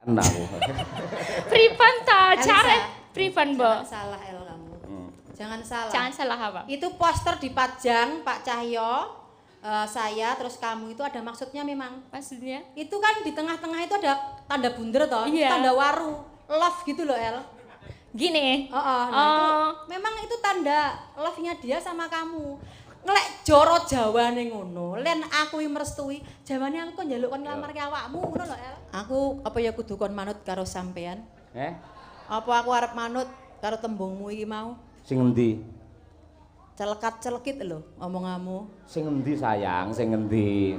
Aku. Privan ta, cara Privan, Mbak. Jangan salah El kamu. Jangan salah. Jangan salah apa? Itu poster dipajang Pak Cahyo, saya terus kamu itu ada maksudnya memang. Maksudnya? Itu kan di tengah-tengah itu ada tanda bunder toh, Iya. tanda waru, love gitu loh El. Gini. Nah itu memang itu tanda love-nya dia sama kamu. Ngelek joro jawane ngono, len aku yang merestui, jawane aku kok njaluk kon nglamar ke awakmu ngono lho El. Aku apa ya kudu kon manut karo sampean? Apa aku arep manut karo tembungmu iki mau? Sing endi? Celekat-celekit lho omonganmu. Sing endi sayang, sing endi?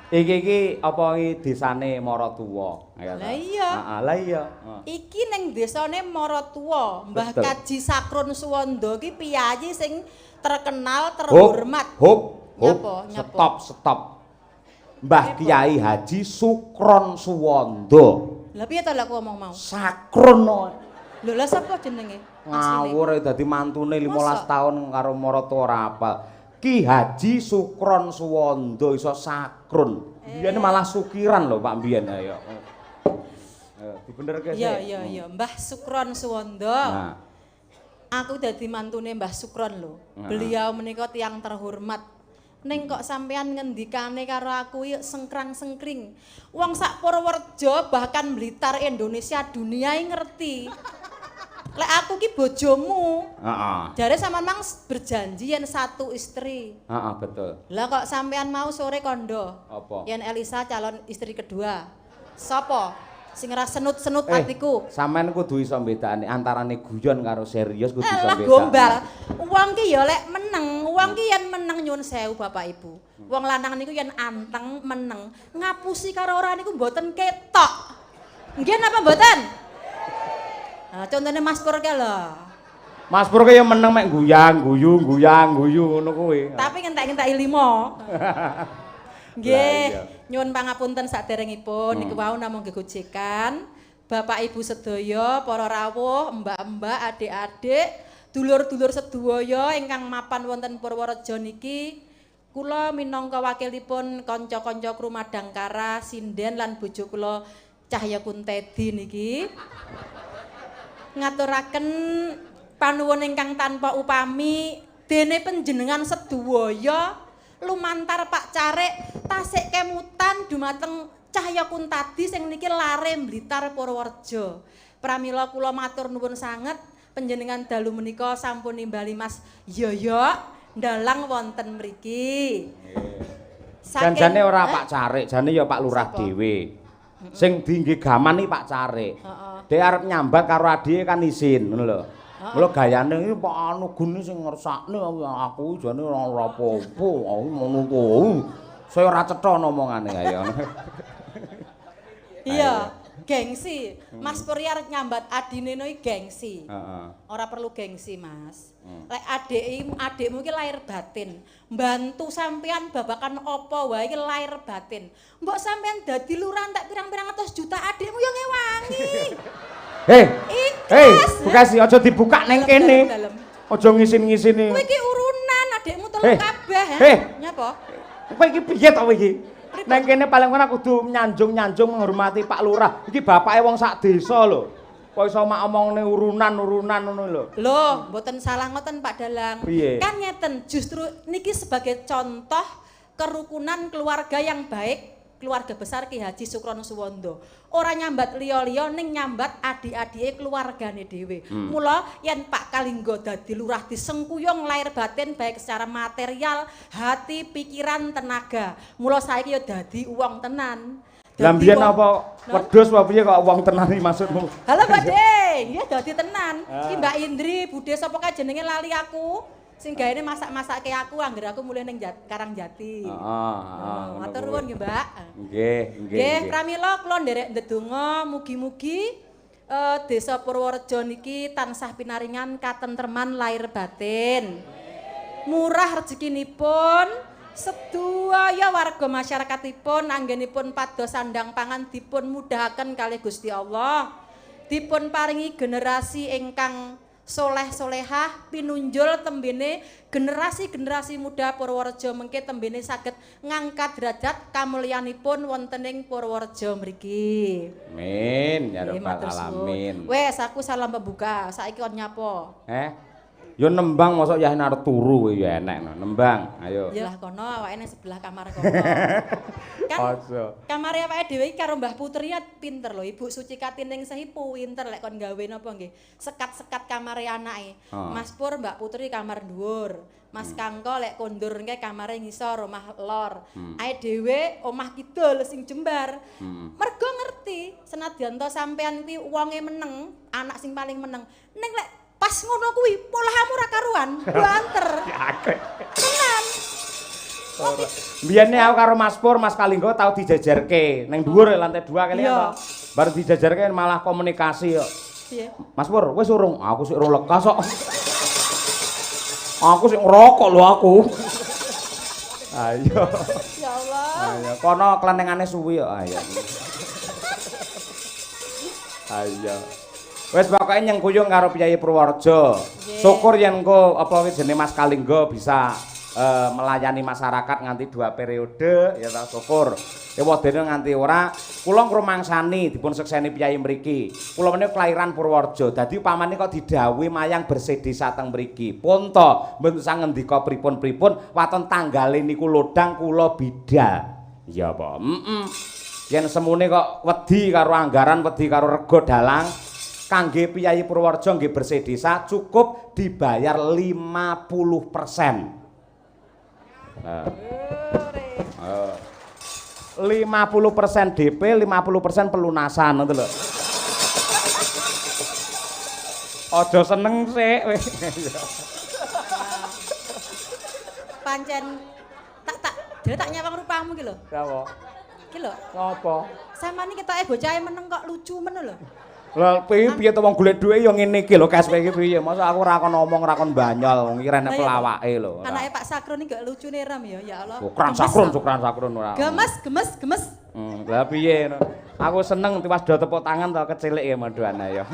Iki apa iki desane Maratuwa? Lah iya. Heeh, lah iya. Iki ning desane Maratuwa, Mbah Betul. Kaji Sakrun Suwanda iki piyayi sing terkenal, terhormat. Hop. Nyapa? Stop. Mbah Kiai Haji Sukron Suwanda. Lah piye to lek aku ngomong mau? Sakrun. Lho lah sapa jenenge? Ngawur dadi mantune 15 Masa? tahun karo Maratuwa ora apal. Ki Haji Sukron Suwanda iso sakrun. Biyen malah sukiran lho Pak Mbiyen ayo. Dibenerke sik. Iya, Mbah Sukron Suwanda. Nah, Aku dadi mantune Mbah Sukron lho. Beliau menika tiyang terhormat. Ning kok sampean ngendikane karo aku yuk sengkrang-sengkring. Wong sak Purworejo bahkan Blitar Indonesia dunia ngerti. Lek aku ki bojomu. heeh. Jare sampean mang berjanji yen satu istri. Heeh, betul. Lah kok sampean mau sore kondo? Apa? Yen Elisa calon istri kedua. Sopo? Sing ora senut-senut atiku. Sampean kudu iso mbedakne antarane guyon karo serius kudu iso Alah mbedakne. gombal. Wong ki ya lek meneng, wong ki yen meneng nyun sewu Bapak Ibu. Wong lanang niku yen anteng meneng, ngapusi karo ora niku mboten ketok. Nggih napa mboten? Nah, contohnya Mas Pur ke lho. Mas Pur ki ya meneng mek guyang, guyu ngono kuwi. Tapi ngentek-ngenteki 5. Nggih, Lah, iya. nyuwun pangapunten saderengipun niku wau namung gegojekan. Bapak Ibu sedaya, para rawuh, mbak-mbak, adik-adik, dulur-dulur sedaya ingkang mapan wonten Purworejo niki, kula minangka wakilipun kanca-kanca Krumadangkara, sinden lan bojo kula Cahya Kuntedi niki ngaturaken panuwun ingkang tanpa upami dene panjenengan sedaya lumantar Pak Carek tasik kemutan dumateng Cahya Kuntadi sing niki lare Blitar Purworejo. Pramila kula matur nuwun sanget panjenengan dalu menika sampun nimbali Mas Yoyo ndalang wonten mriki. Janjane ora Pak Carek, jane ya Pak Lurah Sapa? dhewe. Sing diengge gaman iki Pak Carek. Dhek arep nyambat karo adike kan izin ngono lho. Mula gayane iki Pak anu gune sing ngersakne aku jane ora apa-apa. Aku ngono kuwi. Saya ora cetha omongane kaya. Iya, gengsi. Mas Puri arep nyambat adine no iki gengsi. Heeh. Ora perlu gengsi, Mas. Lek adikmu iki lahir batin. Mbantu sampean babakan apa wae iki lahir batin. Mbok sampean dadi lurah entek pirang-pirang atus juta adikmu yo ngewangi. Bekasi aja dibuka ning kene. Aja ngisin-ngisini. Kowe iki urunan adikmu telu Hei, kabeh. hei. Nyapa? Kowe iki piye to kowe iki? Nang kene paling ora kudu nyanjung-nyanjung menghormati Pak Lurah. Iki bapake wong sak desa lho. Kok iso mak omongne urunan-urunan ngono lho. Loh, mboten salah ngoten Pak Dalang. Piye? Kan ngeten, justru niki sebagai contoh kerukunan keluarga yang baik, keluarga besar Ki Haji Sukrono Suwondo. Ora nyambat liya-liya ning nyambat adik-adike keluargane dhewe. Mula yen Pak Kalingga dadi lurah disengkuyung lahir batin baik secara material, hati, pikiran, tenaga. Mula saiki ya dadi wong tenan. Lah mbiyen apa wedhus apa piye kok wong tenan iki maksudmu? Halo Mbak De, nggih dadi tenan. Iki Mbak Indri, Bude sapa kae jenenge lali aku. Sing gaene masak-masake aku angger aku mulih ning Karangjati. Heeh, Matur nuwun nggih, Mbak. Nggih. Nggih, pramila kula nderek ndedonga mugi-mugi Desa Purworejo niki tansah pinaringan katentreman lahir batin. Murah rezekinipun. Sedaya warga masyarakatipun anggenipun pados sandang pangan dipun mudahaken kalih Gusti Allah. Dipun paringi generasi ingkang soleh-solehah pinunjul tembene generasi-generasi muda Purworejo mengke tembene saged ngangkat derajat kamulyanipun wonten ing Purworejo mriki. Amin ya rabbal alamin. Wes aku salam pembuka. Saiki kon nyapa? Yo nembang mosok ya arep turu kowe ya enek no. Nembang, ayo. Ya lah kono awake nang sebelah kamar kono. Kan kamare awake dhewe iki karo Mbah Putri pinter lho. Ibu Suci Katining Sehi pinter lek kon gawe napa nggih. Sekat-sekat kamare anake. Mas Pur Mbak Putri kamar dhuwur. Mas Kangko lek kondur nggih kamare ngisor omah lor. Ae dhewe omah kidul sing jembar. Mergo ngerti senadyan to sampean kuwi wonge meneng, anak sing paling meneng. Ning lek pas ngono kuwi polahmu ra karuan, banter. Tenan. Biyen aku karo Mas Pur, Mas Kalinggo tau dijajarke ning dhuwur lantai 2 kali to. Baru dijajarke malah komunikasi kok. Piye? Mas Pur, wis urung? Aku sik urung lekas kok. Aku sik ngerokok lho aku. Ayo. Ya Allah. Ayo, kono klenengane suwi kok. Ayo. Ayo. Wes pokoke nyengkuyung karo Piyayi Purworejo. Syukur yen engko apa jenenge Mas Kalinggo bisa melayani masyarakat nganti 2 periode ya ta syukur. Wedene nganti ora kula ngrumangsani dipun sekseni Piyayi mriki. Kula menika kelahiran Purworejo. Dadi upamane kok didhawuhi mayang bersedesa teng mriki. Pun to mboten sangendika pripun-pripun waton tanggale niku lodang kula bidal. Ya apa? Yen semune kok wedi karo anggaran, wedi karo rego dalang kangge Piyayi Purworejo nggih bersedesa cukup dibayar 50%. 50% DP, 50% pelunasan ngono lho. Aja seneng sik. Pancen tak nyawang rupamu ki lho. Apa? Ki lho. Ngopo? Samane ketoke bocahe meneng kok lucu men lho. Lah piye to wong golek dhuwit ya ngene iki lho kaspe iki piye. Masa aku ora kon ngomong ora kon banyol wong iki rene pelawake lho. Anake Pak Sakron iki gak lucune ram ya Allah. Sukran sakron ora. Gemes. Lah piye no. Aku seneng tiwas do tepuk tangan to kecilik ya Madwana ya.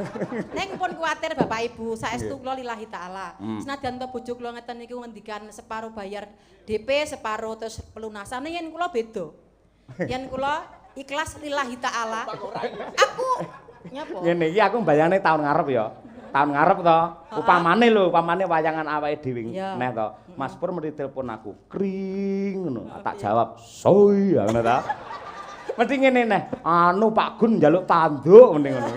Ning pun kuwatir Bapak Ibu, saestu kula lillahi taala. Senadyan to bojo kula ngeten niku ngendikan separo bayar DP, separo terus pelunasan yen kula beda. Yen kula ikhlas lillahi taala. Aku nyapa? Ngene iki aku mbayangane tahun ngarep ya. Tahun ngarep to. Upamane wayangan awake dhewe neh to. Mas Pur mesti telepon aku. Kring ngono. Tak jawab, "Soy." Ngono ta. Mesti ngene neh. Anu Pak Gun njaluk tanduk mending ngono.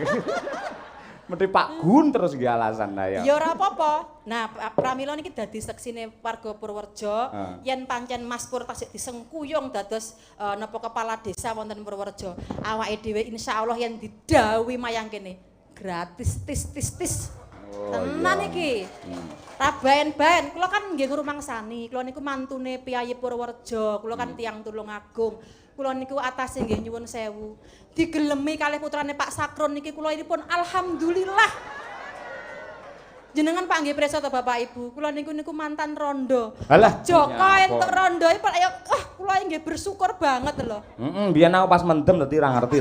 Mesti Pak Gun terus nggih alasan ya. Ya ora apa-apa. Nah, pramila niki dadi seksine warga Purworejo. Yen pancen Mas Pur tasik disengkuyung dados napa kepala desa wonten Purworejo. Awake dhewe insyaallah yen didhawuhi mayang kene gratis tis. Tenan iki. Rabaen-baen, kula kan nggih ngrumangsani. Kula niku mantune Piyayi Purworejo. Kula kan tiyang tulung agung. Kula niku atase nggih nyuwun sewu. Digelemi kalih putrane Pak Sakron niki kula pun alhamdulillah. Jenengan panggih prisa to Bapak Ibu. Kula niku mantan rondo. Alah, Joko entuk rondo iki ya kula nggih bersyukur banget lho. Biyen aku pas mendem dadi ora ngerti.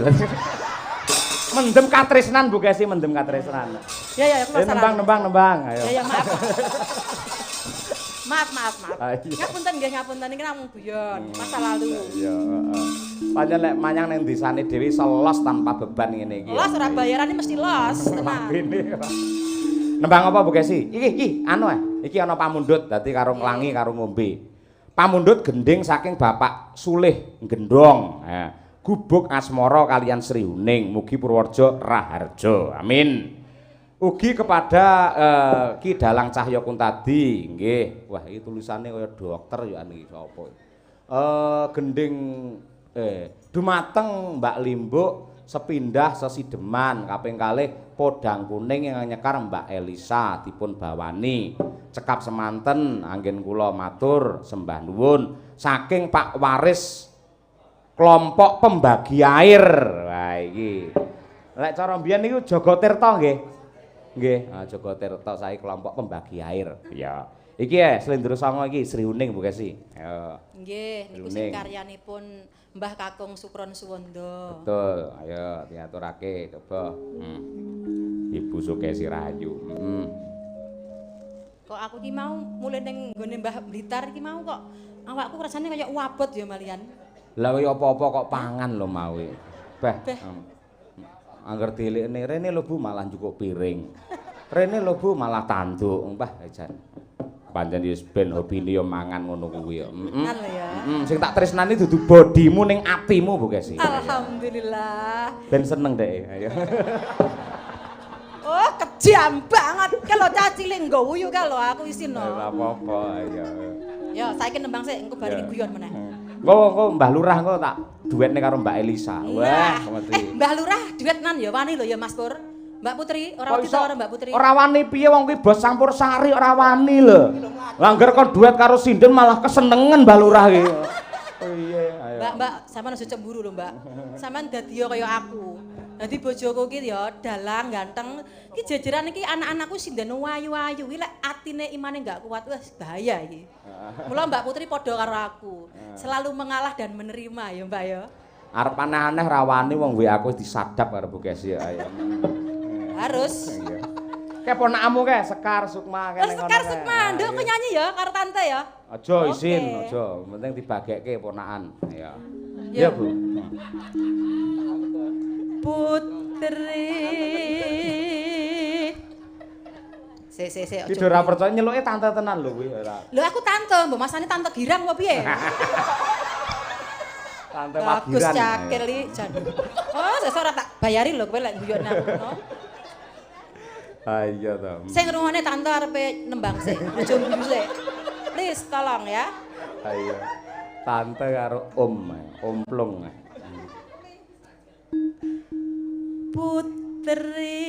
Mendem katresnan Bu Kesi, mendem katresnan. Ya kula salah. Nembang, ayo. Ya maaf. Maaf. Ngapunten iki namung guyon, masa lalu. Iya, heeh. Pancen lek manyang ning desane dhewe selos tanpa beban ngene iki. Los ora bayarane mesti los, tenang. Nembang apa Bu Kesi? Iki anu iki ana pamundhut dadi karo nglangi karo ngombe. Pamundhut gending saking Bapak Sulih Gendong. Gubuk asmara kalian Sri Huning, mugi Purworejo raharja. Amin. Ugi kepada Ki Dalang Cahya Kuntadi, nggih. Wah, iki tulisane kaya dokter ya niki sapa. Gending dumateng Mbak Limbuk sepindah sesideman kaping kalih podang kuning yang nyekar Mbak Elisa dipun bawani. Cekap semanten anggen kula matur sembah nuwun saking Pak Waris kelompok pembagi air. Wah iki. Lek cara mbiyen niku Jaga Tirta nggih. Nggih, Jaga Tirta saiki kelompok pembagi air. Ya. Iki Slendra Songo iki Sri Huning Bu Kesi. Ya. Nggih, niku sing karyanipun Mbah Kakung Sukron Suwondo. Betul. Ayo diaturake coba. Ibu Sukesi Rahayu. Kok aku ki mau mulai ning nggone Mbah Blitar iki mau kok awakku rasane kaya wabot ya malian. Lah kaya apa-apa kok pangan lho mau. Beh. Angger dilikne rene lho Bu malah njukuk piring. Rene lho Bu malah tanduk. Mbah jan. Pancen wis ben hobine ya mangan ngono kuwi ya. Sing tak tresnani dudu bodimu ning atimu Bu Kesi. Alhamdulillah. Ben seneng dek. Ayo. Oh, kejam banget. Kalau cacile ngguyu kalau aku isin no. Ora apa-apa ayo. Ya, saiki nembang sik engko bareng guyon meneh. Engko Mbah Lurah engko tak duetne karo Mbak Elisa. Wah, ngerti. Mbah Lurah duetnan ya wani lho ya Mas Pur. Mbak Putri, ora wedi karo Mbak Putri. Ora wani piye wong kuwi bos campur sari ora wani lho. Langgar kon duet karo Sinden malah kesenengen Mbah Lurah iki. Oh iya, ayo. Mbak, sampean aja cemburu lho, Mbak. Sampean dadi kaya aku. Dadi bojoku ki ya dalang ganteng. Ki jejeran iki anak-anakku Sinden wayu-wayu. Ki lek atine imane enggak kuat wis bahaya iki. Mula Mbak Putri padha karo aku. Selalu mengalah dan menerima ya, Mbak ya. Arep aneh-aneh rawani wong WA aku wis disadap karo Bu Kesi ayo. Harus. Iya. Kayak ponakmu kae Sekar Sukma kene ngono. Sekar Sukma, nduk nyanyi ya karo tante ya. Aja isin, aja. Penting dibagekke ponakan. Ya. Ya, Bu. Putri. Se. Iki ora percaya nyeluke tante tenan lho kuwi ora. Lho aku tante, mbok masane tante girang apa piye? Tante Bagus Magiran. cakil iki jan. Oh, sesuk ora tak bayari lho kowe lek guyon aku. Ah iya to. Sing ngrungokne tante arepe nembang sik, aja guyu sik. Please tolong ya. Ayo. Tante karo Om Plung. Putri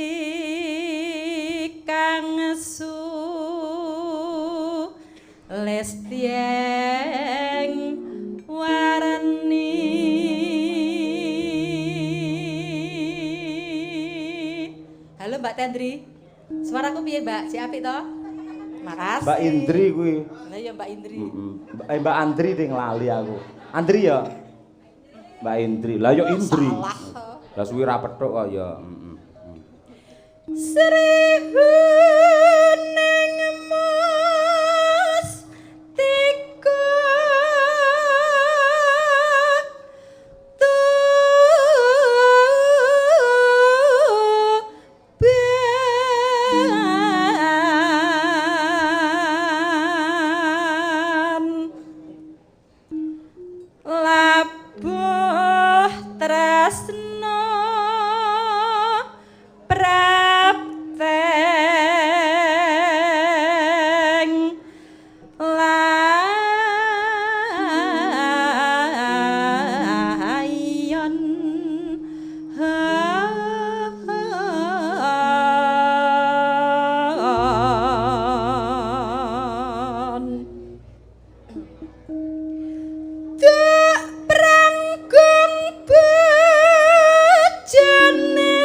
kang su Lestieng warni Halo Mbak Tendri. Suaraku piye, Mbak? Si apik to? Makasih. Mbak Indri kuwi. Lah ya Mbak Indri. Mbak Andri ding lali aku. Andri ya? Mbak Indri. Lah yo Indri. Salah. Lah suwi ra pethuk kok ya. Seribu neng mas tiku ben labuh tresno prapteng layon tak prangkung bejane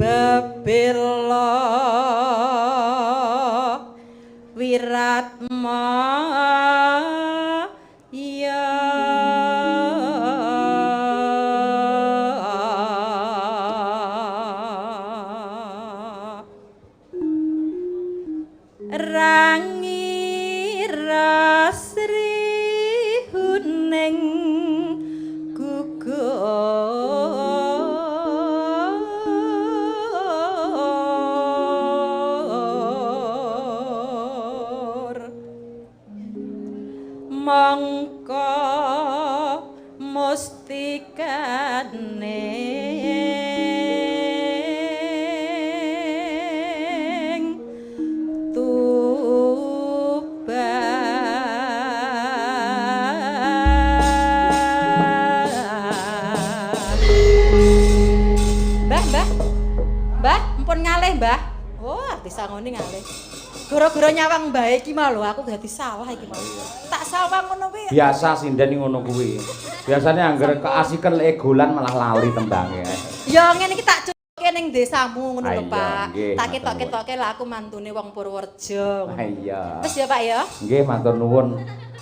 Bebela Wiratma ya Rangi Rasri Huning gugur mongko mustikane Mbah, mpun ngalih, Mbah. Oh, artis sangone ngalih. Gara-gara nyawang mbae iki mah lho, aku dadi salah iki mah. Tak sawang ngono kuwi. Biasa sinden ngono kuwi. Biasane angger keasiken lek golan malah lali tembange. Ya ngene iki tak cuke ketok-ketokke ning desamu ngono lho, Iya, Pak. nggih, Tak matur ketok-ketokke lah aku mantune wong Purworejo. Iya. Wis ya, Pak ya. Nggih, matur nuwun.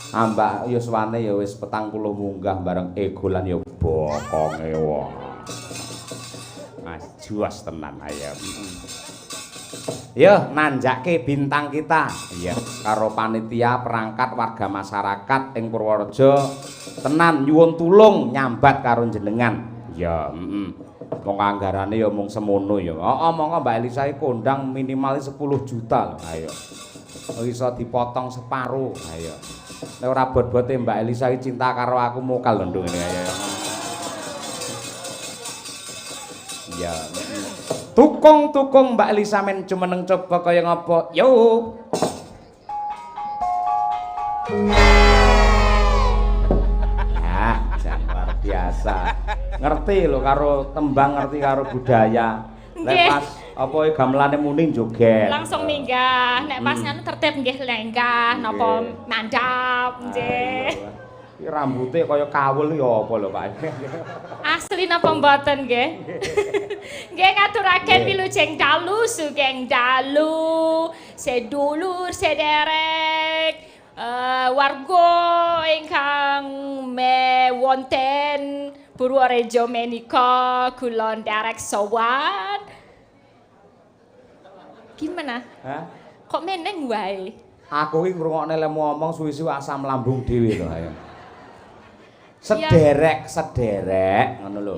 Ambak yuswane ya wis 40 munggah bareng egolan ya bokonge wong. Mas juas tenan ayo. Yo nanjake bintang kita. Iya, karo panitia perangkat warga masyarakat ing Purworejo tenan nyuwun tulung nyambat karo jenengan. Ya, Wong anggarane ya mung semono ya. Heeh, monggo Mbak Elisa kondang minimal 10 juta lho. Ayo. Iso dipotong separuh. Ayo. Nek ora bot-bote Mbak Elisa cinta karo aku mokal lho ndung ini. Ayo. Ya. Tukung-tukung Mbak Elisa men jumeneng coba kaya ngapa? Yo. Ya, luar biasa. Ngerti lho karo tembang, ngerti karo budaya. Lepas apa gamelane muni joget. Langsung minggah. Nek pas ngono tertib nggih lenggah napa mandap nggih. Iki rambuté kaya kawul ya apa lho Pak. Asli napa mboten nggih? Nggih ngaturaken wilujeng dalu sugeng dalu sedulur sederek warga ingkang wonten Purworejo menika kula nderek sowan. Gimana? Hah? Kok meneng wae? Aku iki ngrungokne lemu ngomong suwi-suwi asam lambung dhewe lho ayo. Sederek ngono lho.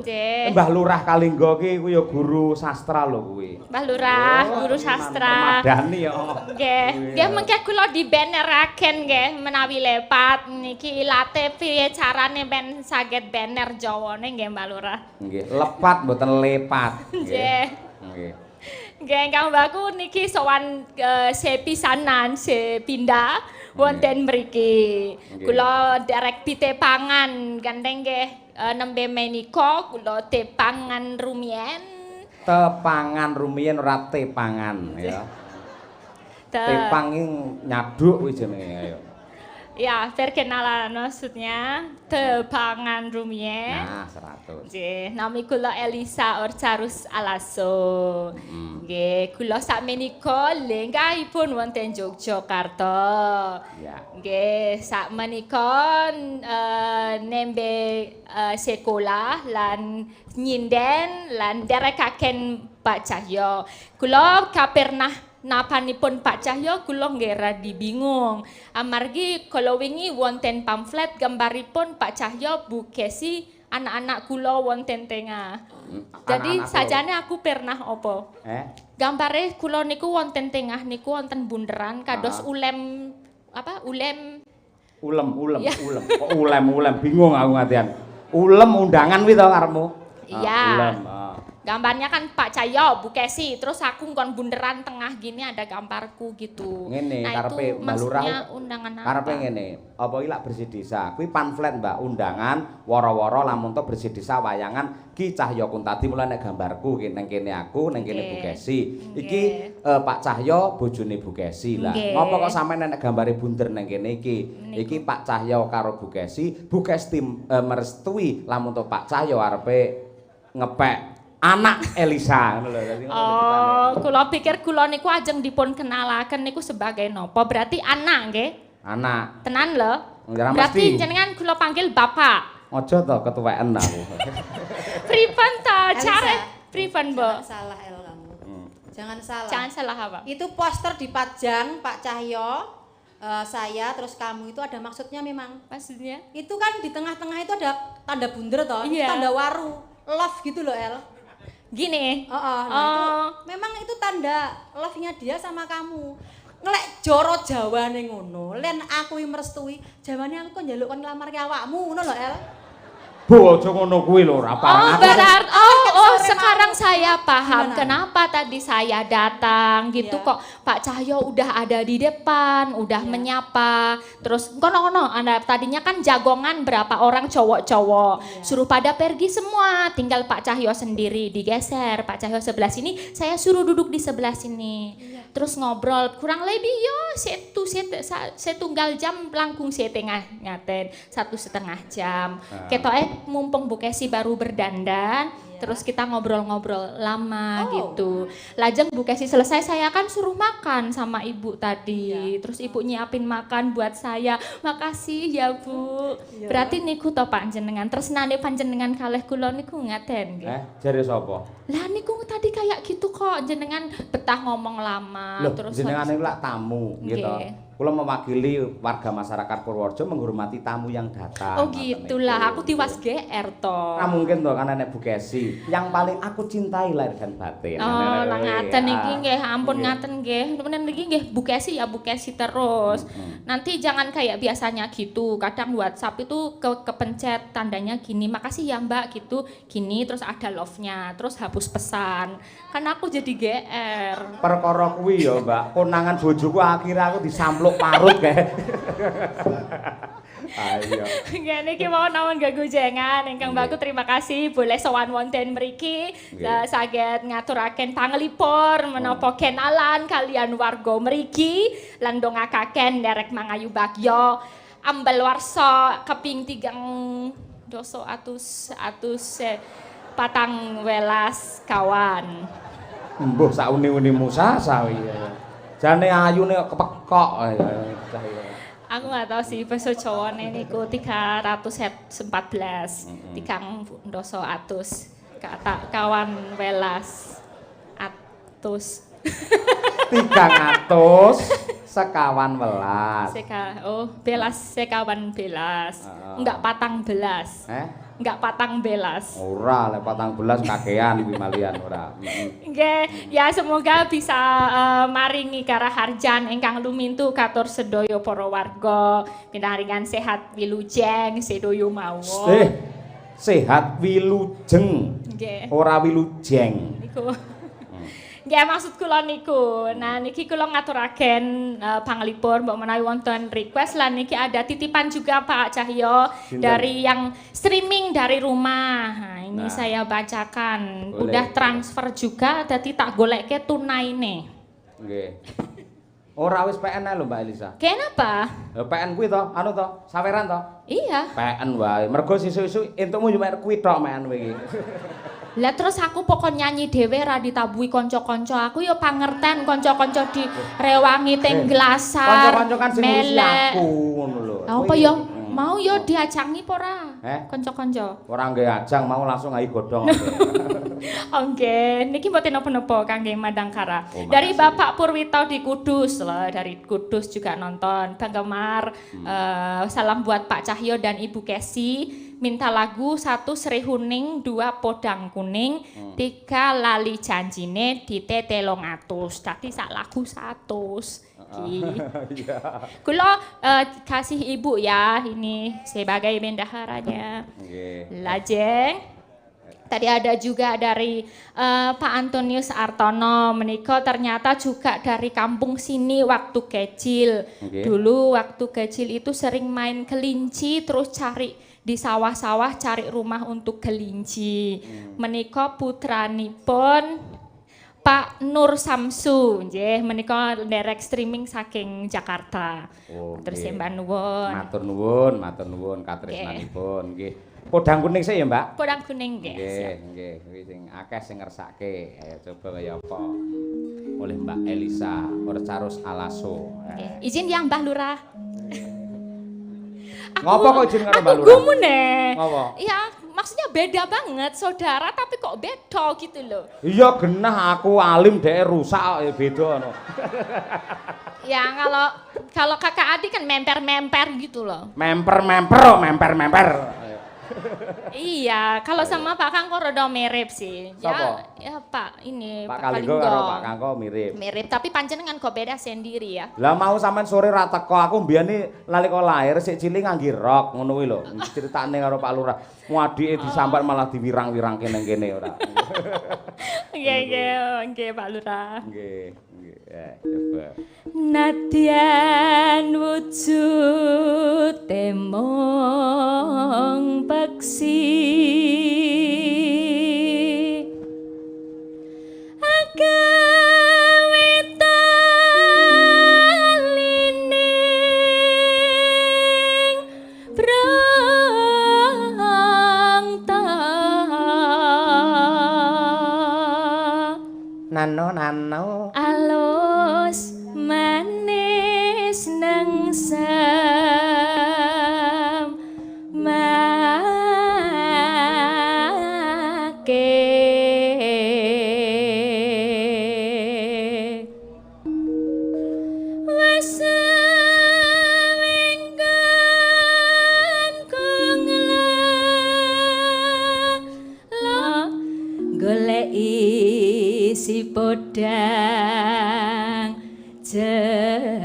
Mbah Lurah Kalingga ki kuwi ya guru sastra lho kuwi. Mbah Lurah, guru sastra. Madani ya. Nggih mengke kula dibeneraken nggih menawi lepat niki ilate piye carane ben saged bener Jawane nggih Mbah Lurah. Nggih, lepat mboten lepat. Nggih. Nggih. Nggih Kang Mbahku niki sowan sepisanan sepindah wonten mriki. Kula derek pite pangan gandeng nggih nembe menika kula tepangan rumien. Tepangan rumien ora tepangan ya. Tepang iki nyaduk kuwi jenenge ayo. Ya, perkenalan maksudnya tepangan rumien. Nah, 100. Nggih, nami kula Elisa Orcarus Alaso. Nggih, kula sakmenika lenggahipun wonten Yogyakarta. Ya. Nggih, sakmenika nembe sekolah lan nyinden lan derekaken Pak Cahyo. Kula kapernah napanipun Pak Cahyo kula nggih radi bingung. Amargi kala wingi wonten pamflet gambaripun Pak Cahyo Bu Kesi anak-anak kula wonten tengah. Jadi sajane aku pernah opo? Gambare kula niku wonten tengah niku wonten bunderan kados ulem apa? Ulem. Kok ulem bingung aku ngatian. Ulem undangan kuwi to karepmu? Iya. Ulem. Gambarnya kan Pak Cahyo, Bu Kesi, terus aku kon bunderan tengah gini ada gambarku gitu. Ngene, nah, karepe itu Mbah Lurah undangan apa? Karepe ngene, apa iki lak bersih desa. Kuwi pamflet Mbak, undangan wara-wara lamun to bersih desa wayangan Ki Cahyo Kuntadi mulai nek gambarku nang kene aku, nang kene Bu Kesi. Iki Pak Cahyo bojone Bu Kesi lah. Ngopo kok sampeyan nek gambare bunder nang kene iki? Iki Pak Cahyo karo Bu Kesi, Bu Kesi merestui lamun to Pak Cahyo arepe ngepek anak Elisa ngono lho. Oh, kula pikir kula niku ajeng dipun kenalaken niku sebagai nopo? Berarti anak nggih? Anak. Tenan lho. Berarti jenengan kula panggil Bapak. Aja to ketuweken aku. Pripun ta care? Pripun, Mbok? Salah El kamu. Jangan salah. Jangan salah apa? Itu poster dipajang Pak Cahyo, saya terus kamu itu ada maksudnya memang. Maksudnya? Itu kan di tengah-tengah itu ada tanda bunder toh, Iya. tanda waru, love gitu loh El. Gini. Nah itu memang itu tanda love-nya dia sama kamu. Ngelek joro jawane ngono, len aku merestui, jawane aku kok njaluk kon nglamar ke awakmu ngono lho El. Bu, aja ngono kuwi lho, ora pareng aku. Berarti sekarang saya paham kenapa tadi saya datang gitu kok Pak Cahyo udah ada di depan, udah menyapa. Terus kono-kono Anda tadinya kan jagongan berapa orang cowok-cowok. Suruh pada pergi semua, tinggal Pak Cahyo sendiri digeser. Pak Cahyo sebelah sini, saya suruh duduk di sebelah sini. Terus ngobrol kurang lebih yo setunggal jam langkung setengah ngaten 1,5 jam. Ketoke mumpung Bu Kesi baru berdandan, Terus kita ngobrol-ngobrol lama gitu. Lajeng Bu Kesi selesai, saya kan suruh makan sama ibu tadi. Terus ibu nyiapin makan buat saya. Makasih ya Bu. Berarti niku to panjenengan tresnane panjenengan kalih kula niku ngaten nggih. Jare sapa? Lah niku tadi kayak gitu kok, jenengan betah ngomong lama. Loh, terus jenengan niku lak tamu gitu. Kula mewakili warga masyarakat Purworejo menghormati tamu yang datang. Oh gitulah, aku tiwas GR toh. Nah mungkin toh kan nenek Bu Kesi yang paling aku cintai lahir dan batin. Oh, lah ngaten iki nggih, ampun ngaten nggih. Temenan iki nggih Bu Kesi ya Bu Kesi terus. Nanti jangan kayak biasanya gitu. Kadang WhatsApp itu kepencet tandanya gini, makasih ya Mbak gitu, gini terus ada love-nya, terus hapus pesan. Kan aku jadi GR. Perkara kuwi ya, Mbak. Konangan bojoku akhirnya aku disampluk parut kae. Ayo. Ngene iki mau namun gegojengan ingkang bagus, terima kasih boleh sowan wonten mriki saged ngaturaken panglipur menapa kenalan kalian warga mriki lan ndongakaken nderek mangayu bagya ambel warsa keping 3 doso atus patang welas kawan. Mbuh sak uni-unimu sawi. Jane ayune kepekok. Aku nggak tahu sih bahasa Jawa niku 314 tikang doso atus kawan welas atus 300 sekawan welas. Belas sekawan belas. Enggak patang belas. Enggak patang belas. Ora, lek patang belas kakean kuwi malian ora. Nggih, ya semoga bisa maringi karaharjan ingkang lumintu katur sedaya para warga pinaringan sehat wilujeng sedaya mawon. Sehat wilujeng. Nggih. Ora wilujeng. Niku. Nggih maksud kula niku. Nah niki kula ngaturaken panglipur mbok menawi wonten request lan niki ada titipan juga Pak Cahyo dari yang streaming dari rumah. Nah, ini saya bacakan. Boleh, udah transfer juga dadi tak golekke tunaine. Nggih. Ora wis PN lho Mbak Elisa. Kenapa? PN kuwi to, anu to, saweran to? Iya. PN wae. Mergo sesuk-esuk entukmu yo mek kuwi tok PN iki. Lah terus aku pokok nyanyi dhewe ra ditabuhi kanca-kanca. Aku yo pangerten kanca-kanca direwangi teng glasar. Kanca-kanca kan sing ngurusi aku ngono lho. Apa yo mau yo diajangi apa ora? Kanca-kanca. Ora nggih ajang mau langsung ayi godhong. Oke, niki mboten napa-napa kangge Madangkara. Dari Bapak Purwito di Kudus loh, dari Kudus juga nonton. Penggemar salam buat Pak Cahyo dan Ibu Kesi. Minta lagu 1 Sri Huning, 2 Podang Kuning, 3 Lali Janjine di T300. Tadi sak lagu 100. Kula kasih Ibu ya ini sebagai bendaharanya. Lajeng. Tadi ada juga dari Pak Antonius Artono, menika ternyata juga dari kampung sini waktu kecil. Dulu waktu kecil itu sering main kelinci terus cari di sawah-sawah cari rumah untuk kelinci. Menika putranipun Pak Nur Samsu, nggih menika nderek streaming saking Jakarta. Terus sembah nuwun. Matur nuwun katresnanipun nggih. Podang kuning sih ya, Mbak? Podang kuning nggih. Nggih, kuwi sing akeh sing ngersake. Ayo coba kaya apa. Oleh Mbak Elisa Orcarus Alaso. Izin ya Mbah Lurah. Ngopo kok izin karo Mbak Lurah? Aku gumun nih. Ngopo? Ya, maksudnya beda banget, saudara tapi kok beda gitu loh. Iya genah aku alim dhek rusak ya beda no. Ya kalau kakak adik kan memper-memper gitu loh. Memper. Iya, kalau sama Pak Kangko rada mirip sih. Ya Pak ini Pak Kalinggo karo Pak Kangko mirip. Mirip, tapi panjenengan kok beda sendiri ya. Lah mau sampean sore ra teko, aku mbiyane nalika lahir sik cilik ngangge rok ngono kuwi lho. Critane karo Pak Lurah. Adike disambar malah diwirang-wirangke ning kene ora. Nggih Pak Lurah. Nggih. Coba. Nadyan wujud temong peksi agawe talining brang nano alus manis nengsem make si podang jenar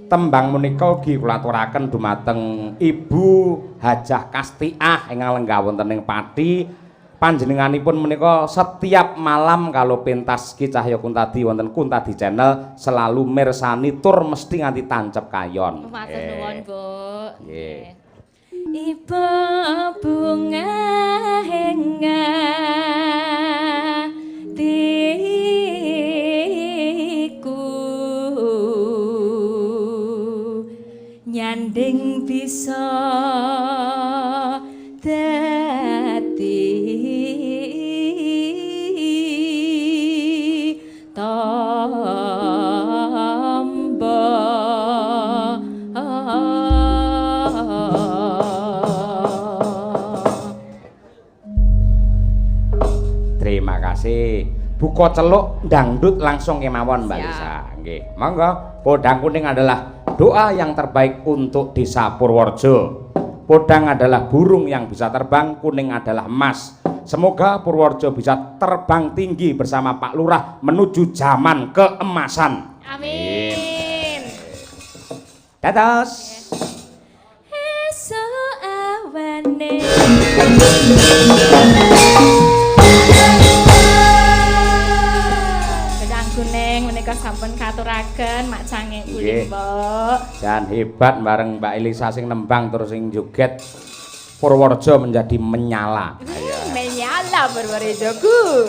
tembang menika ugi kula aturaken dumateng Ibu Hajah Kastiah ingkang lenggah wonten ing Pati. Panjenenganipun menika setiap malam kalau pentas Ki Cahya Kuntadi wonten Kuntadi Channel selalu mirsani tur mesti nganti tancep kayon. Matur nuwun, Bu. Nggih. Ibu bunga hengatiku nyanding bisa dadi tombo Terima kasih. Buka celuk dangdut langsung kemawon Mbak Lisa. Nggih. Monggo. Podang kuning adalah doa yang terbaik untuk Desa Purworejo. Podang adalah burung yang bisa terbang, kuning adalah emas. Semoga Purworejo bisa terbang tinggi bersama Pak Lurah menuju zaman keemasan. Amin. Dados. Esuk awane Pedang kuning menika sampun katuraken mak cange Nggih. uli Mbok. Jan hebat bareng Mbak Elisa sing nembang terus sing joget Purworejo menjadi menyala. Menyala Purworejoku.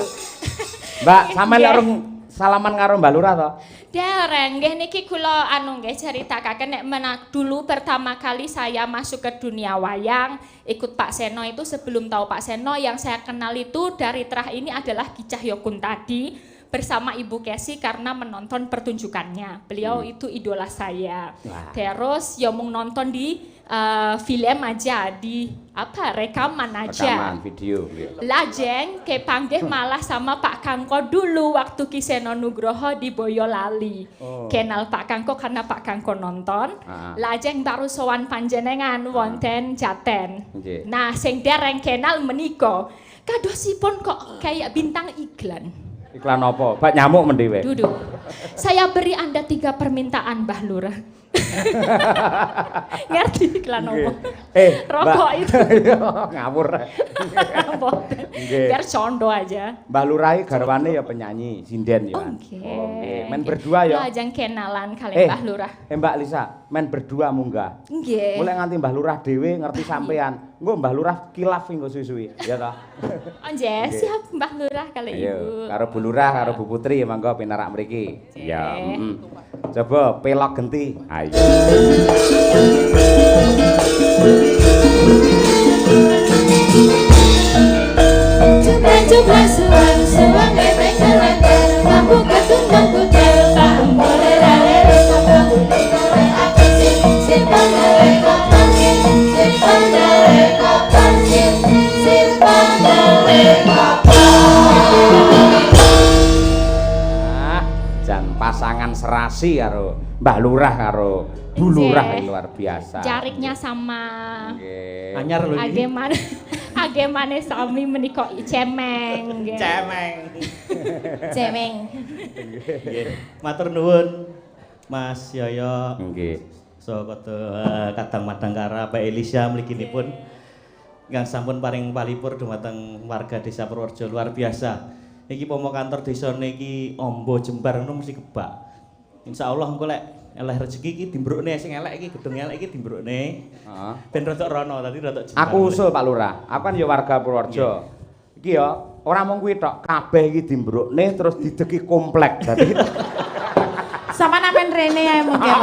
Mbak, sampean larung salaman karo Mbak Lurah to? Dereng nggih niki kula anu nggih ceritakaken nek dulu pertama kali saya masuk ke dunia wayang ikut Pak Seno itu sebelum tahu Pak Seno yang saya kenal itu dari terah ini adalah Ki Cahya Kuntadi bersama Ibu Kesi karena menonton pertunjukannya. Beliau itu idola saya. Wah. Terus ya mung nonton di film aja di rekaman aja. Rekaman video gitu. Lajeng kepanggih malah sama Pak Kangko dulu waktu Ki Seno Nugroho di Boyolali. Kenal Pak Kangko karena Pak Kangko nonton. Lajeng baru sowan panjenengan wonten Jaten. Nggih. Nah, sing dereng kenal menika kadosipun kok kayak bintang iklan. Iklan apa? Bak nyamuk mendewe. Duduk. Saya beri Anda 3 permintaan, Mbah Lurah. Ngerti iklan apa? Rokok Mbak. itu. Ngawur. Nggih. Biar condo aja. Mbak Lurah garwane ya penyanyi, sinden ya. Oke. Main berdua ya. Lajeng kenalan kali Mbah Lurah. Mbak Lisa, main berdua munggah. Nggih. Mulai nganti Mbah Lurah dhewe ngerti sampean. Engko Mbah Lurah kilaf engko suwi-suwi, ya toh. Oh nggih, siap Mbah Lurah kali Ibu. Ayo, karo Bu Lurah karo Bu Putri mangga pinarak mriki. Ya, Coba pelok genti. Ayo. Coba suang epeng kelantar, mampu ketundang kutel, tak boleh rale sama boleh aku simpan dari kapan simpan dari kapan simpan dari Jan pasangan serasi karo Mbah Lurah karo Bu Lurah luar biasa. Jariknya sama. Nggih. Anyar lho iki. Agemane sami menika cemeng. Nggih. Cemeng. Nggih. Matur nuwun Mas Yoyo. Nggih. Saka kadang madangkara Pak Elisa mliginipun ingkang sampun paring palipur dumateng warga Desa Purworejo luar biasa. Iki pomo kantor desa niki Ombo Jembar ngono mesti kebak. Insyaallah engko lek eleh rezeki iki dimbrukne sing elek iki gedung elek iki dimbrukne. Heeh. Ben rodok rono tadi rodok Jembar. Aku usul Pak Lurah, aku kan ya warga Purworejo. Iki ya ora mung kuwi tok, kabeh iki dimbrukne terus dideki komplek. Dadi Sama namen rene ae mungkin.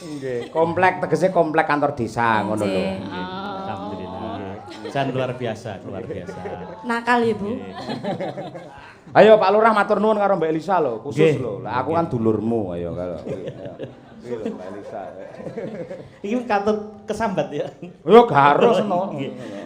Nggih, komplek tegese komplek kantor desa ngono lho. Alhamdulillah. Jan luar biasa, luar biasa. Nakal ya, Bu. Ayo Pak Lurah matur nuwun karo Mbak Elisa lho, khusus Nggih. lho. Lah aku kan dulurmu ayo kalau. Iki lho Mbak Elisa. Iki katut kesambat ya. Yo garus no.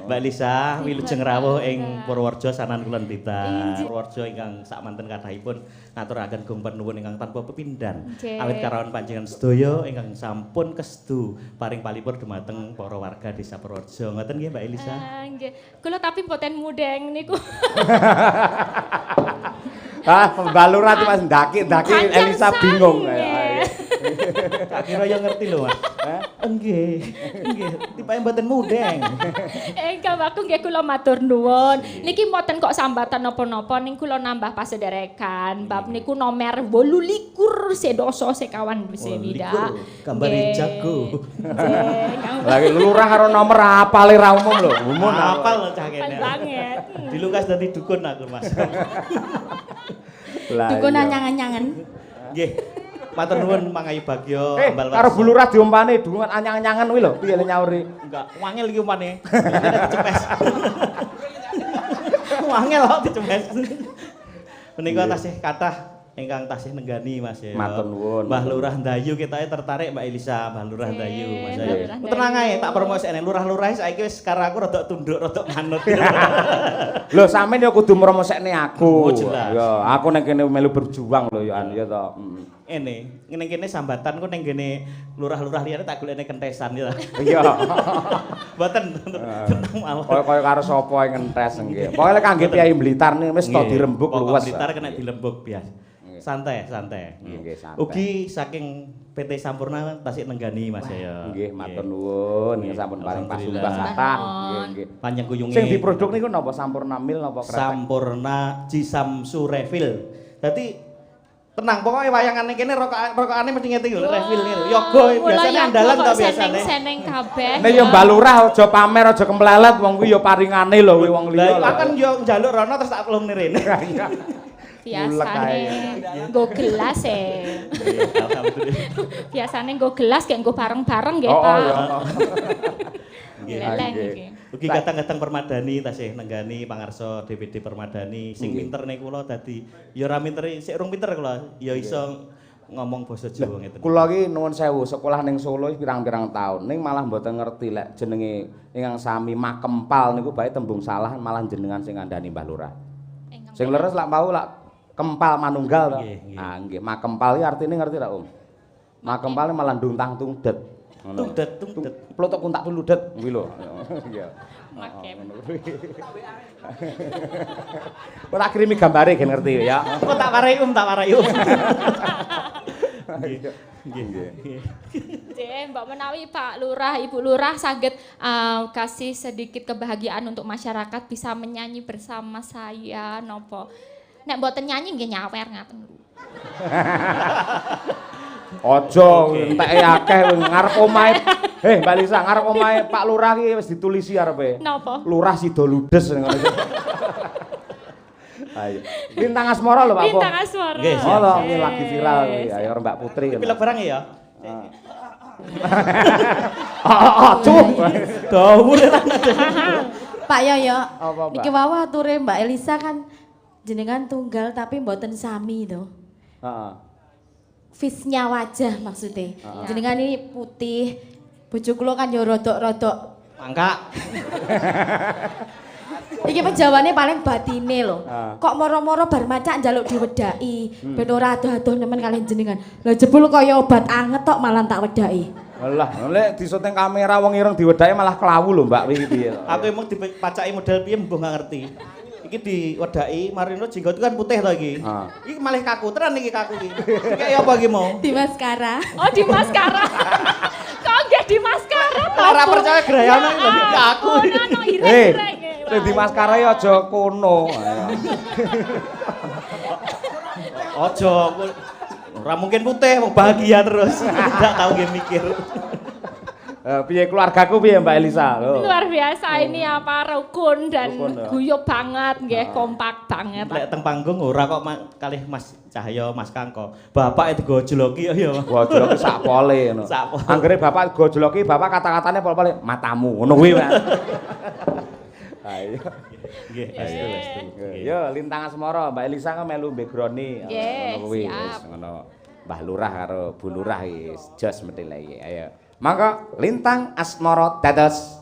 Mbak Lisa wilujeng rawuh ing Purworejo sanan kula Tita. Purworejo ingkang sak manten kathahipun ngaturaken gungpen nuwun ingkang tanpa pepindhan. Awit karawan panjenengan sedaya ingkang sampun kestu paring palipur dumateng para warga Desa Purworejo. Ngoten nggih Mbak Elisa. Nggih. Kula tapi mboten mudeng niku. Ah, Mbak Lurah itu pas ndaki Elisa bingung. Tak kira yo ngerti lho, Mas. Nggih. Nggih, tipake mboten mudeng. Engkang aku nggih kula matur nuwun. Niki mboten kok sambatan napa-napa ning kula nambah pasederekan. Bab niku nomer 28 sedasa sekawan sewida. Gambare jago. Lagi lurah karo nomor apale ra umum lho. Umum Apal lho cah kene. Banget. Dilungkas dadi dukun aku, Mas. Dukun anyangan-anyangan. Nggih. Matur nuwun Mang Ayu Bagyo ambal karo Bu Lurah diompane dungan anyang-anyangan kuwi lho, piye le nyauri? Enggak, wangel iki umpane. Dicepes. Wangel kok dicepes. Menika tasih kathah ingkang tasih nenggani Mas ya. Matur nuwun. Mbah Lurah Ndayu kitae tertarik Mbak Elisa, Mbah Lurah Ndayu Mas ya. Mbah Lurah Ndayu. Tenang ae, tak promosine lurah-lurah saiki wis karo aku rada tunduk, rada manut. Lho sampean ya kudu mromosekne aku. Oh, jelas. Ya, aku ning kene melu berjuang lho ya ya to. Ngene kene sambatan ku ning kene lurah-lurah liyane tak golekne kentesan ya. Iya. Mboten tenang mawon. Kaya karo sapa yang ngentes nggih. Pokoke kangge Piyai Blitar nih wis to dirembuk luwes. Blitar kena dilembuk biasa. Santai. Nggih, santai. Ugi saking PT Sampurna tasik nenggani Mas ya. Nggih, matur nuwun. Nggih sampun paring pasumbas kathah. Nggih. Panjang kuyunge. Sing diproduk niku napa Sampurna Mil napa Kretek? Sampurna Jisamsu Refill. Dadi tenang pokoknya wayangan kene rokokane mesti ngeti lho refill ngene. Yoga biasane andalan to biasane. Seneng kabeh. Nek yo Mbak Lurah aja pamer aja kemplelet wong kuwi yo paringane lho kuwi wong liya. Lah kan yo njaluk rono terus tak pelung rene. Biasane nggo gelas e. Biasane nggo gelas gek nggo bareng-bareng nggih ta. Leleng iki. Ugi kadang-kadang Permadani tasih nenggani pangarsa DPD Permadani sing pinter nek kula dadi ya ora pinter sik urung pinter kula ya iso ngomong basa Jawa ngeten. Kula iki nuwun sewu sekolah ning Solo pirang-pirang taun ning malah mboten ngerti lek jenenge ingkang sami Makempal niku bae tembung salah malah jenengan sing ngandani Mbah Lurah. Sing leres lak mau lak Kempal Manunggal to. Ah nggih, Makempal iki artine ngerti ra Om? Makempal malah ndungtang tungdet. Tungdet. Plotok kuntak tuludet kuwi lho. Iya. Kok tak kirimi gambare gen ngerti ya. Kok tak warai tak warai Mbak menawi Pak Lurah, Ibu Lurah saged kasih sedikit kebahagiaan untuk masyarakat bisa menyanyi bersama saya nopo. Nek mboten nyanyi nggih nyawer ngaten. Aja enteke akeh ngarep omahe. Mbak Lisa ngarep omahe Pak Lurah iki wis ditulisi arepe. Napa? Lurah Sida Ludes ngono iki. Ayo. Lintang Asmara lho Pak Po. Lintang Asmara. Nggih, Oh, lho, ini lagi viral kuwi. Ayo Mbak Putri. Pilek barang ya. Cuh. Dawuh Pak Yoyo, Apa, Mbak? niki wae ature Mbak Elisa kan jenengan tunggal tapi mboten sami to. Heeh. Face-nya wajah maksudnya. Jenengan ini putih, bojo kula kan yo rodok-rodok. Mangka. Iki penjawane paling batine lho. Ah. Kok moro-moro bar macak njaluk diwedaki, ben ora adoh-adoh nemen kalian jenengan. Lah jebul kaya obat anget tok malah tak wedaki. Alah, lek disyuting kamera wong ireng diwedaki malah klawu lho Mbak iki piye. Aku emang dipacaki model piye mbuh gak ngerti. Iki diwedaki marino jenggot kan putih to iki. Iki malah kaku tenan iki kaku iki. Kayak apa iki mau? Di maskara. Oh di maskara. Kok nggih di maskara to? Ora percaya grayane lho aku. Sing di maskara ya aja kono. Aja ora mungkin putih, wong bahagia terus. Enggak tahu nggih mikir. Piye keluargaku piye Mbak Elisa? Luar biasa ini apa rukun dan guyub banget nggih, kompak banget. Lek teng panggung ora kok kalih Mas Cahyo, Mas Kangko. Bapak itu gojloki ya. Gojloki sak pole ngono. Anggere bapak gojloki, bapak kata-katane pol-pole matamu ngono kuwi, Pak. Ayo. Nggih, estu. Yo Lintang Asmara, Mbak Elisa kan melu background-e ngono kuwi wis ngono. Mbah Lurah karo Bu Lurah wis jos mesti lek iki. Ayo. Mangga Lintang Asmara dados